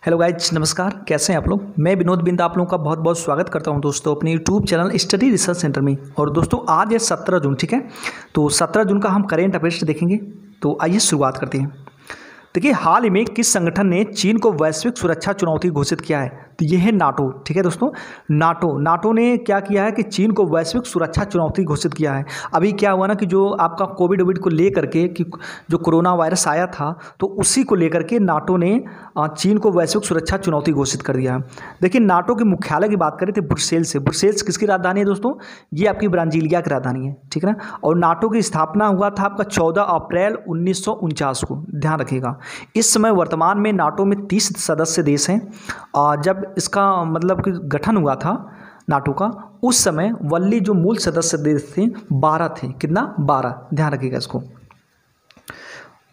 Hello guys, नमस्कार। कैसे हैं आप लोग। मैं विनोद बिंद आप लोगों का बहुत बहुत स्वागत करता हूं दोस्तों अपने YouTube channel study research centre में। और दोस्तों आज है 17 जून, ठीक है। तो 17 जून का हम करेंट अफेयर्स देखेंगे। तो आइए शुरुआत करते हैं। देखिए, हाल ही में किस संगठन ने चीन को वैश्विक सुरक्षा चुनौती घोषित किया है? तो ये है नाटो, ठीक है दोस्तों। नाटो ने क्या किया है कि चीन को वैश्विक सुरक्षा चुनौती घोषित किया है। अभी क्या हुआ ना कि जो आपका कोविड को लेकर के कि जो कोरोना वायरस आया था, तो उसी को लेकर के नाटो ने चीन को वैश्विक सुरक्षा चुनौती घोषित कर दिया है। देखिए, नाटो के मुख्यालय की बात करें तो ब्रुसेल्स से। ब्रुसेल्स किसकी राजधानी है दोस्तों? ये आपकी ब्राजीलिया की राजधानी है, ठीक है ना। और नाटो की स्थापना हुआ था आपका 14 अप्रैल 1949 को, ध्यान रखिएगा। इस समय वर्तमान में नाटो में 30 सदस्य देश हैं। जब इसका मतलब कि गठन हुआ था नाटो का, उस समय वल्ली जो मूल सदस्य देश थे 12 थे। कितना? 12। ध्यान रखिएगा इसको।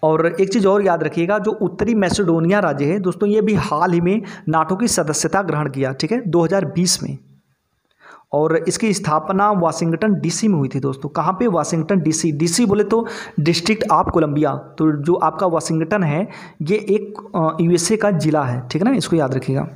और एक चीज़ और याद रखिएगा, जो उत्तरी मैसेडोनिया राज्य है दोस्तों, ये भी हाल ही में नाटो की सदस्यता ग्रहण किया, ठीक है, 2020 में। और इसकी स्थापना वाशिंगटन डीसी में हुई थी दोस्तों। कहाँ पे? Washington DC. डीसी बोले तो डिस्ट्रिक्ट ऑफ कोलंबिया। तो जो आपका वाशिंगटन है, ये एक यूएसए का जिला है, ठीक है ना, इसको याद रखिएगा।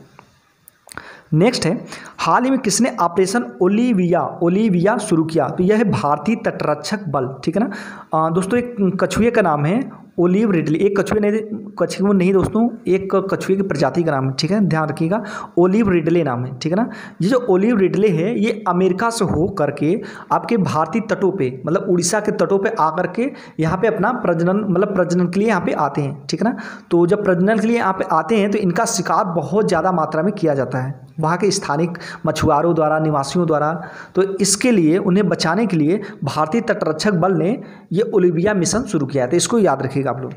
नेक्स्ट है, हाल ही में किसने ऑपरेशन ओलिविया शुरू किया? तो यह है भारतीय तटरक्षक बल, ठीक है ना। दोस्तों एक कछुए का नाम है ओलिव रिडले। एक कछुए नहीं दोस्तों, एक कछुए की प्रजाति का नाम है, ठीक है, ध्यान रखिएगा। ओलिव रिडले नाम है, ठीक है ना। ये जो ओलिव रिडले है, ये अमेरिका से हो करके आपके भारतीय तटों पे, मतलब उड़ीसा के तटों पे आकर के यहाँ पे अपना प्रजनन के लिए यहाँ पे आते हैं, ठीक है ना। तो जब प्रजनन के लिए यहाँ पे आते हैं तो इनका शिकार बहुत ज़्यादा मात्रा में किया जाता है वहाँ के स्थानिक मछुआरों द्वारा, निवासियों द्वारा। तो इसके लिए उन्हें बचाने के लिए भारतीय तटरक्षक बल ने ये ओलिविया मिशन शुरू किया था। इसको याद रखिएगा आप लोग।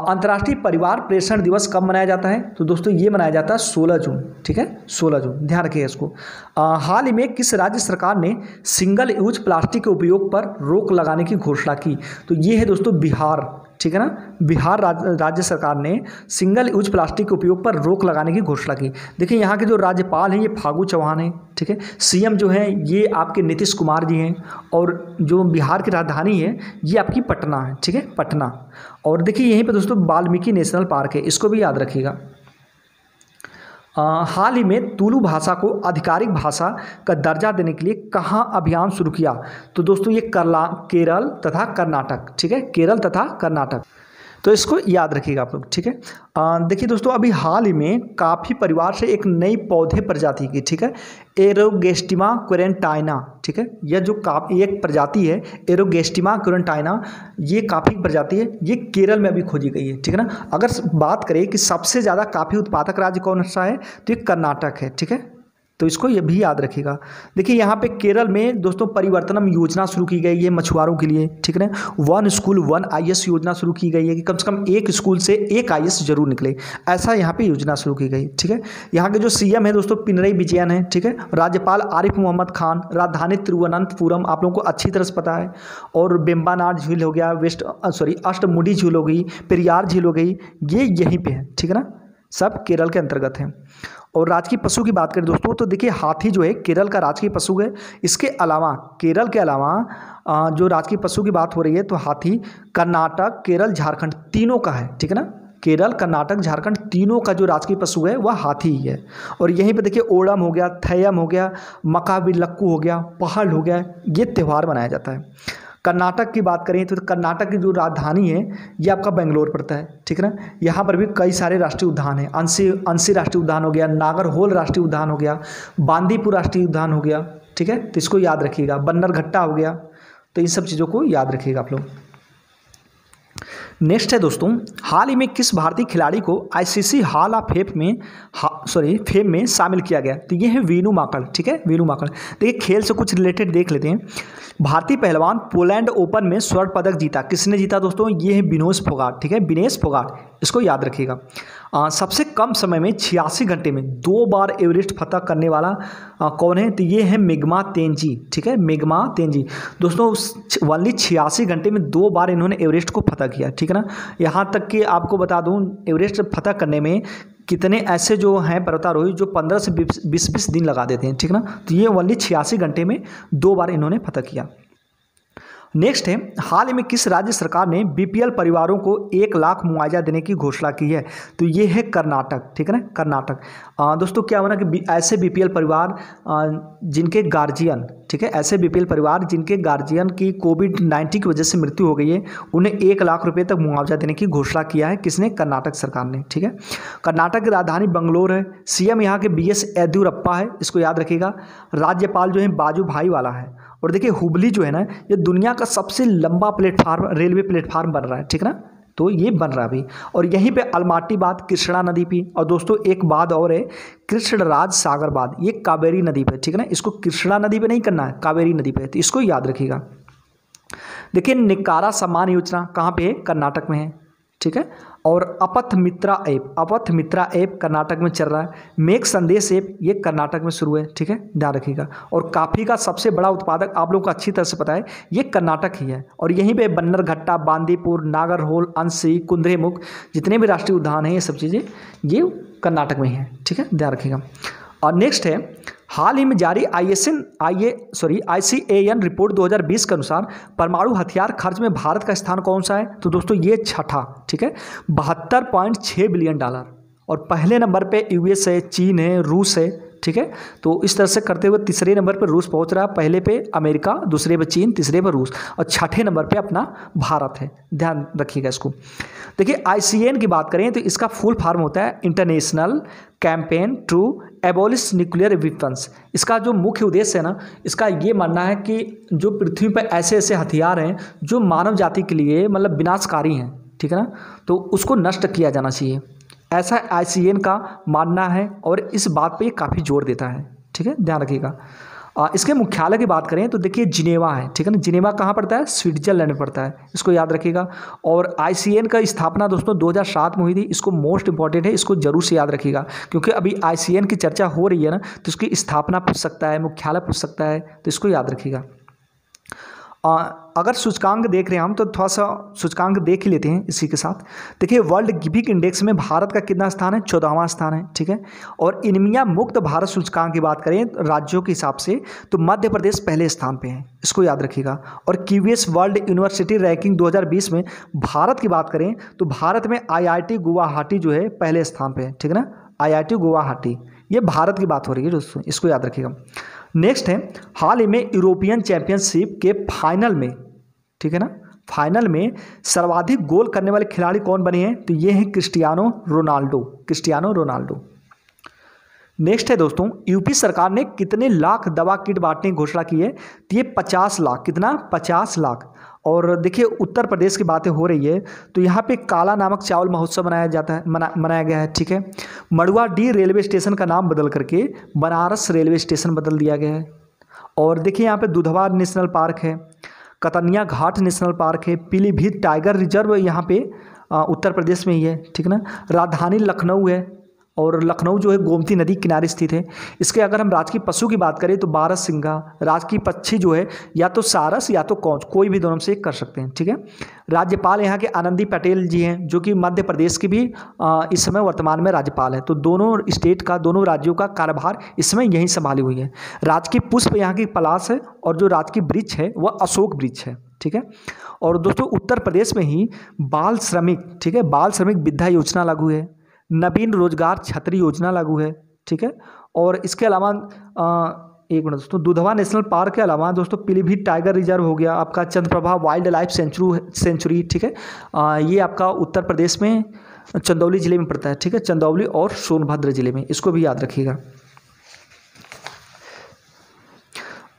अंतर्राष्ट्रीय परिवार प्रेषण दिवस कब मनाया जाता है? तो दोस्तों ये मनाया जाता है 16 जून, ठीक है, 16 जून, ध्यान रखिएगा इसको। हाल ही में किस राज्य सरकार ने सिंगल यूज प्लास्टिक के उपयोग पर रोक लगाने की घोषणा की? तो ये है दोस्तों बिहार, ठीक है ना। बिहार राज्य सरकार ने सिंगल यूज प्लास्टिक के उपयोग पर रोक लगाने की घोषणा की। देखिए, यहाँ के जो राज्यपाल हैं ये फागू चौहान हैं, ठीक है। सीएम जो है ये आपके नीतीश कुमार जी हैं। और जो बिहार की राजधानी है ये आपकी पटना है, ठीक है, पटना। और देखिए यहीं पे दोस्तों वाल्मीकि नेशनल पार्क है, इसको भी याद रखिएगा। हाल ही में तुलु भाषा को आधिकारिक भाषा का दर्जा देने के लिए कहाँ अभियान शुरू किया? तो दोस्तों ये केरल तथा कर्नाटक, ठीक है, केरल तथा कर्नाटक। तो इसको याद रखिएगा आप लोग, ठीक है। देखिए दोस्तों, अभी हाल ही में काफ़ी परिवार से एक नई पौधे प्रजाति की, ठीक है, एरोगेस्टिमा क्वेरेंटाइना, ठीक है। यह जो एक प्रजाति है एरोगेस्टिमा क्वेरेंटाइना, ये काफ़ी प्रजाति है, ये केरल में अभी खोजी गई है, ठीक है ना। अगर बात करें कि सबसे ज़्यादा काफ़ी उत्पादक राज्य कौन सा है, तो ये कर्नाटक है, ठीक है। तो इसको ये भी याद रखिएगा। देखिए यहाँ पे केरल में दोस्तों परिवर्तनम योजना शुरू की गई है मछुआरों के लिए, ठीक है ना। 1 स्कूल 1 आईएएस योजना शुरू की गई है कि कम से कम एक स्कूल से एक आईएएस जरूर निकले, ऐसा यहाँ पे योजना शुरू की गई, ठीक है। यहाँ के जो सीएम है दोस्तों पिनरई विजयन है, ठीक है। राज्यपाल आरिफ मोहम्मद खान। राजधानी तिरुवनंतपुरम आप लोगों को अच्छी तरह से पता है। और बेम्बानाड झील हो गया, अष्टमुडी झील हो गई, पेरियार झील हो गई, ये यहीं पे है, ठीक है ना, सब केरल के अंतर्गत हैं। और राजकीय पशु की बात करें दोस्तों, तो देखिए हाथी जो है केरल का राजकीय पशु है। इसके अलावा केरल के अलावा जो राजकीय पशु की बात हो रही है, तो हाथी कर्नाटक, केरल, झारखंड तीनों का है, ठीक है ना। केरल, कर्नाटक, झारखंड तीनों का जो राजकीय पशु है वह हाथी ही है। और यहीं पे देखिए ओणम हो गया, थैयम हो गया, मकाविलक्कू हो गया, पहल हो गया, ये त्यौहार मनाया जाता है। कर्नाटक की बात करें तो कर्नाटक की जो राजधानी है ये आपका बेंगलोर पड़ता है, ठीक है ना। यहाँ पर भी कई सारे राष्ट्रीय उद्यान हैं। अंसी राष्ट्रीय उद्यान हो गया, नागरहोल राष्ट्रीय उद्यान हो गया, बांदीपुर राष्ट्रीय उद्यान हो गया, ठीक है। तो इसको याद रखिएगा। बन्नरघट्टा हो गया। तो इन सब चीज़ों को याद रखिएगा आप लोग। नेक्स्ट है दोस्तों, हाल ही में किस भारतीय खिलाड़ी को आईसीसी हॉल ऑफ फेम में शामिल किया गया? तो ये है वीनू माकड़, ठीक है, वीनू माकड़। देखिए खेल से कुछ रिलेटेड देख लेते हैं। भारतीय पहलवान पोलैंड ओपन में स्वर्ण पदक जीता। किसने जीता दोस्तों? ये है विनेश फोगाट, ठीक है, विनेश फोगाट, इसको याद रखिएगा। सबसे कम समय में 86 घंटे में 2 बार एवरेस्ट फतह करने वाला कौन है? तो ये है मेगमा तेंजी, ठीक है, मेगमा तेंजी। दोस्तों ओनली 86 घंटे में 2 बार इन्होंने एवरेस्ट को फतह किया, ठीक है ना। यहाँ तक कि आपको बता दूँ एवरेस्ट फतह करने में कितने ऐसे जो हैं पर्वतारोही जो 15 से 20 दिन लगा देते हैं, ठीक है ना। तो ये ओनली 86 घंटे में 2 बार इन्होंने फतह किया। नेक्स्ट है, हाल ही में किस राज्य सरकार ने बीपीएल परिवारों को 1 लाख मुआवजा देने की घोषणा की है? तो ये है कर्नाटक, ठीक है ना, कर्नाटक। दोस्तों क्या हुआ ना कि ऐसे बीपीएल परिवार जिनके गार्जियन, ठीक है, ऐसे बीपीएल परिवार जिनके गार्जियन की कोविड-19 की वजह से मृत्यु हो गई है, उन्हें 1 लाख रुपये तक मुआवजा देने की घोषणा किया है। किसने? कर्नाटक सरकार ने, ठीक है। कर्नाटक की राजधानी बंगलोर है। सीएम यहाँ के बीएस येदियुरप्पा है, इसको याद रखिएगा। राज्यपाल जो है बाजूभाई वाला है। और देखिए हुबली जो है ना, ये दुनिया का सबसे लंबा प्लेटफार्म, रेलवे प्लेटफार्म बन रहा है, ठीक है ना, तो ये बन रहा है अभी। और यहीं पे अलमाटी बात कृष्णा नदी पे। और दोस्तों एक बात और है, कृष्णराज सागर बात, ये कावेरी नदी पे, ठीक है ना, इसको कृष्णा नदी पे नहीं करना है, कावेरी नदी पे, तो इसको याद रखिएगा। देखिए निकारा सम्मान योजना कहाँ पे है? कर्नाटक में है, ठीक है। और अपथ मित्रा ऐप कर्नाटक में चल रहा है। मेक संदेश ऐप ये कर्नाटक में शुरू है, ठीक है, ध्यान रखिएगा। और कॉफ़ी का सबसे बड़ा उत्पादक आप लोगों को अच्छी तरह से पता है, ये कर्नाटक ही है। और यहीं पे बन्नरघट्टा, बांदीपुर, नागरहोल, अंशी, कुद्रेमुख, जितने भी राष्ट्रीय उद्यान हैं, ये सब चीज़ें ये कर्नाटक में ही हैं, ठीक है, ध्यान रखिएगा। और नेक्स्ट है, हाल ही में जारी ICAN रिपोर्ट 2020 के अनुसार परमाणु हथियार खर्च में भारत का स्थान कौन सा है? तो दोस्तों ये छठा, ठीक है, $72.6 बिलियन। और पहले नंबर पे यूएस है, चीन है, रूस है, ठीक है। तो इस तरह से करते हुए तीसरे नंबर पर रूस पहुंच रहा है, पहले पे अमेरिका, दूसरे पे चीन, तीसरे पर रूस, और छठे नंबर पे अपना भारत है, ध्यान रखिएगा इसको। देखिए ICAN की बात करें तो इसका फुल फॉर्म होता है international campaign to abolish nuclear weapons. इसका जो मुख्य उद्देश्य है ना, इसका ये मानना है कि जो पृथ्वी पर ऐसे ऐसे हथियार हैं जो मानव जाति के लिए मतलब विनाशकारी हैं, ठीक है ना, तो उसको नष्ट किया जाना चाहिए, ऐसा ICAN का मानना है। और इस बात पे ये काफ़ी जोर देता है, ठीक है, ध्यान रखिएगा। इसके मुख्यालय की बात करें तो देखिए जिनेवा है, ठीक है ना, जिनेवा कहाँ पड़ता है? स्विट्जरलैंड में पड़ता है, इसको याद रखिएगा। और ICAN का स्थापना दोस्तों 2007 में हुई थी, इसको मोस्ट इंपॉर्टेंट है, इसको जरूर से याद रखिएगा, क्योंकि अभी ICAN की चर्चा हो रही है ना, तो इसकी स्थापना पूछ सकता है, मुख्यालय पूछ सकता है, तो इसको याद रखिएगा। अगर सूचकांक देख रहे हैं हम तो थोड़ा सा सूचकांक देख ही लेते हैं इसी के साथ। देखिए वर्ल्ड गिविंग इंडेक्स में भारत का कितना स्थान है? 14वां स्थान है, ठीक है। और इनमिया मुक्त भारत सूचकांक की बात करें राज्यों के हिसाब से तो मध्य प्रदेश पहले स्थान पे है, इसको याद रखिएगा। और QS वर्ल्ड यूनिवर्सिटी रैंकिंग 2020 में भारत की बात करें तो भारत में IIT गुवाहाटी जो है पहले स्थान पे है, ठीक है ना, IIT गुवाहाटी, ये भारत की बात हो रही है दोस्तों, इसको याद रखिएगा। नेक्स्ट है, हाल ही में यूरोपियन चैंपियनशिप के फाइनल में, ठीक है ना, फाइनल में सर्वाधिक गोल करने वाले खिलाड़ी कौन बने हैं? तो ये हैं क्रिस्टियानो रोनाल्डो। नेक्स्ट है दोस्तों, यूपी सरकार ने कितने लाख दवा किट बांटने की घोषणा की है? तो ये 50 लाख, कितना? 50 लाख। और देखिए उत्तर प्रदेश की बातें हो रही है तो यहाँ पे काला नामक चावल महोत्सव मनाया गया है, ठीक है। मड़ुआडीह रेलवे स्टेशन का नाम बदल करके बनारस रेलवे स्टेशन बदल दिया गया है। और देखिए यहाँ पे दुधवा नेशनल पार्क है, कतनिया घाट नेशनल पार्क है, पीलीभीत टाइगर रिजर्व यहाँ पे उत्तर प्रदेश में ही है, ठीक है ना। राजधानी लखनऊ है, और लखनऊ जो है गोमती नदी किनारे स्थित है। इसके अगर हम राजकीय पशु की बात करें तो बारहसिंगा, राजकीय पक्षी जो है या तो सारस या तो कौच, कोई भी दोनों से कर सकते हैं, ठीक है। राज्यपाल यहाँ के आनंदी पटेल जी हैं, जो कि मध्य प्रदेश की भी इस समय वर्तमान में राज्यपाल है। तो दोनों स्टेट का, दोनों राज्यों का कार्यभार इस समय यहीं संभाली हुई है। राजकीय पुष्प यहाँ की पलाश है, और जो राजकीय वृक्ष है वह अशोक वृक्ष है, ठीक है। और दोस्तों उत्तर प्रदेश में ही बाल श्रमिक, ठीक है, बाल श्रमिक विद्या योजना लागू है, नवीन रोजगार छतरी योजना लागू है, ठीक है। और इसके अलावा एक मिनट दोस्तों, दुधवा नेशनल पार्क के अलावा दोस्तों पीलीभीत टाइगर रिजर्व हो गया, आपका चंद्रप्रभा वाइल्ड लाइफ सेंचुरी, ठीक है, ये आपका उत्तर प्रदेश में चंदौली जिले में पड़ता है, ठीक है, चंदौली और सोनभद्र जिले में, इसको भी याद रखिएगा।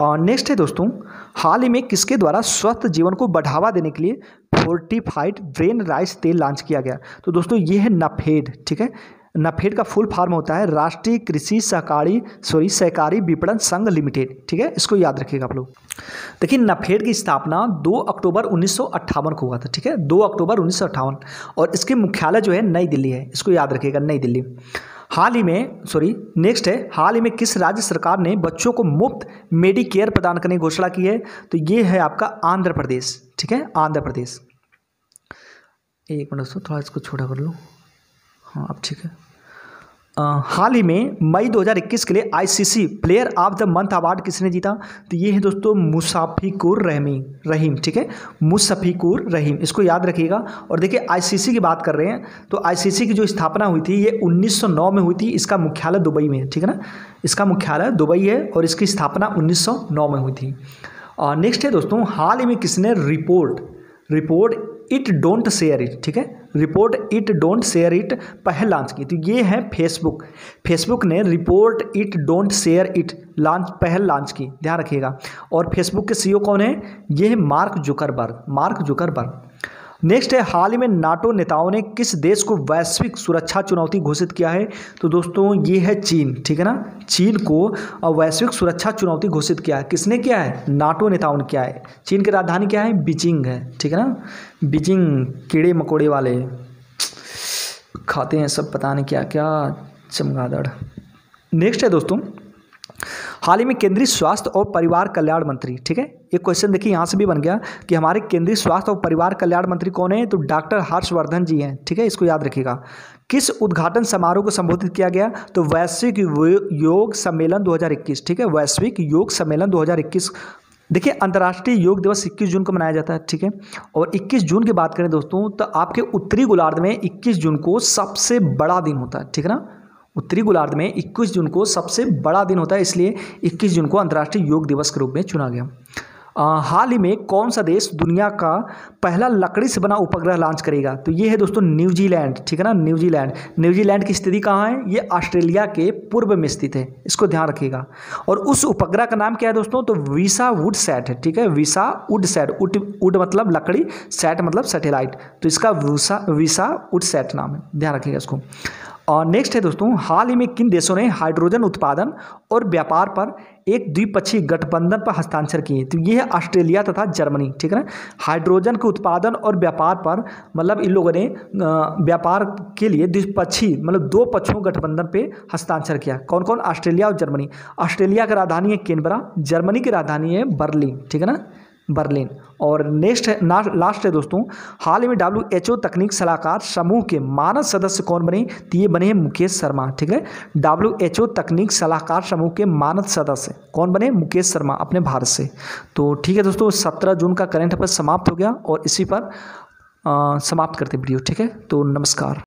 और नेक्स्ट है दोस्तों, हाल ही में किसके द्वारा स्वस्थ जीवन को बढ़ावा देने के लिए फोर्टिफाइड ब्रेन राइस तेल लॉन्च किया गया? तो दोस्तों ये है नफेड, ठीक है। नफेड का फुल फॉर्म होता है राष्ट्रीय कृषि सहकारी विपणन संघ लिमिटेड, ठीक है, इसको याद रखिएगा आप लोग। देखिए नफेड की स्थापना 2 अक्टूबर 1958 को हुआ था, ठीक है, 2 अक्टूबर 1958। और इसके मुख्यालय जो है नई दिल्ली है, इसको याद रखिएगा, नई दिल्ली। नेक्स्ट है, हाल ही में किस राज्य सरकार ने बच्चों को मुफ्त मेडिकेयर प्रदान करने की घोषणा की है? तो ये है आपका आंध्र प्रदेश, ठीक है, आंध्र प्रदेश। एक मिनट से थोड़ा इसको छोटा कर लो, हाँ अब ठीक है। हाल ही में मई 2021 के लिए ICC player of the month award किसने जीता? तो ये है दोस्तों मुशफ़िकुर रहीम, ठीक है, मुशफ़िकुर रहीम, इसको याद रखिएगा। और देखिए आईसीसी की बात कर रहे हैं तो आईसीसी की जो स्थापना हुई थी ये 1909 में हुई थी। इसका मुख्यालय दुबई में है, ठीक है ना, इसका मुख्यालय दुबई है और इसकी स्थापना 1909 में हुई थी। नेक्स्ट है दोस्तों, हाल ही में किसने report it don't share it, ठीक है, report it don't share it पहल लॉन्च की? तो ये है फेसबुक ने report it don't share it पहल लॉन्च की, ध्यान रखिएगा। और फेसबुक के सीईओ कौन है? ये है मार्क जुकरबर्ग। नेक्स्ट है, हाल ही में नाटो नेताओं ने किस देश को वैश्विक सुरक्षा चुनौती घोषित किया है? तो दोस्तों ये है चीन, ठीक है ना, चीन को वैश्विक सुरक्षा चुनौती घोषित किया है। किसने किया है? नाटो नेताओं ने किया है। चीन की राजधानी क्या है? बीजिंग है, ठीक है ना, बीजिंग। कीड़े मकोड़े वाले खाते हैं सब, पता नहीं क्या क्या चमगादड़। नेक्स्ट है दोस्तों, हाल ही में केंद्रीय स्वास्थ्य और परिवार कल्याण मंत्री, ठीक है, एक क्वेश्चन देखिए यहाँ से भी बन गया कि हमारे केंद्रीय स्वास्थ्य और परिवार कल्याण मंत्री कौन है? तो डॉक्टर हर्षवर्धन जी हैं, ठीक है, इसको याद रखिएगा। किस उद्घाटन समारोह को संबोधित किया गया? तो वैश्विक योग सम्मेलन 2021, ठीक है, वैश्विक योग सम्मेलन 2021। देखिए अंतर्राष्ट्रीय योग दिवस 21 जून को मनाया जाता है, ठीक है। और 21 जून की बात करें दोस्तों तो आपके उत्तरी गोलार्ध में 21 जून को सबसे बड़ा दिन होता है, ठीक है ना, उत्तरी गोलार्ध में 21 जून को सबसे बड़ा दिन होता है, इसलिए 21 जून को अंतर्राष्ट्रीय योग दिवस के रूप में चुना गया। हाल ही में कौन सा देश दुनिया का पहला लकड़ी से बना उपग्रह लॉन्च करेगा? तो ये है दोस्तों न्यूजीलैंड, ठीक है ना, न्यूजीलैंड की स्थिति कहाँ है? ये ऑस्ट्रेलिया के पूर्व में स्थित है, इसको ध्यान रखिएगा। और उस उपग्रह का नाम क्या है दोस्तों? तो वीसा वुडसैट है, ठीक है, वीसा वुडसैट, वुड मतलब लकड़ी, सैट मतलब सैटेलाइट, तो इसका वीसा वुडसैट नाम है, ध्यान रखिएगा इसको। और नेक्स्ट है दोस्तों, हाल ही में किन देशों ने हाइड्रोजन उत्पादन और व्यापार पर एक द्विपक्षीय गठबंधन पर हस्ताक्षर किए? तो ये है ऑस्ट्रेलिया तथा जर्मनी, ठीक है ना। हाइड्रोजन के उत्पादन और व्यापार पर मतलब इन लोगों ने व्यापार के लिए द्विपक्षीय मतलब दो पक्षों गठबंधन पे हस्ताक्षर किया। कौन कौन? ऑस्ट्रेलिया और जर्मनी। ऑस्ट्रेलिया की राजधानी है कैनबरा, जर्मनी की राजधानी है बर्लिन, ठीक है ना, बर्लिन। और नेक्स्ट है लास्ट है दोस्तों, हाल ही में WHO तकनीक सलाहकार समूह के मानद सदस्य कौन बने? तो ये बने हैं मुकेश शर्मा, ठीक है, WHO तकनीक सलाहकार समूह के मानद सदस्य कौन बने? मुकेश शर्मा, अपने भारत से। तो ठीक है दोस्तों, 17 जून का करंट अफेयर समाप्त हो गया और इसी पर समाप्त करते वीडियो, ठीक है, तो नमस्कार।